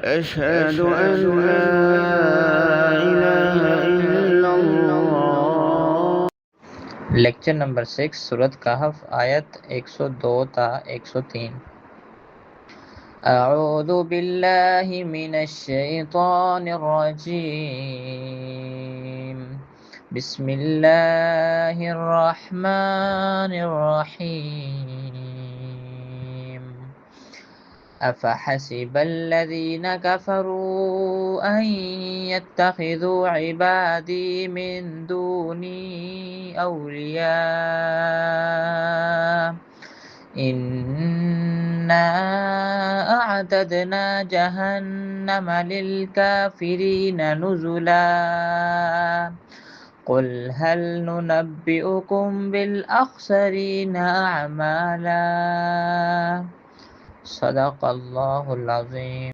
أشهد أن لا إله إلا الله. लेक्चर नंबर 6 सूरत कहफ आयत 102 ता 103। अऊज़ु बिल्लाहि मिनश शैतानिर रजीम। बिस्मिल्लाहिर रहमानिर रहीम। अफ़हसिबल्लज़ीन कफ़रू अन यत्तख़िज़ू इबादी मिन दूनी औलिया इन्ना अअतदना जहन्नम लिलकाफ़िरीन नुज़ुला। क़ुल हल नुनब्बिउकुम बिलअख़सरीन अअमाला। सदक़ल्लाहुल अज़ीम।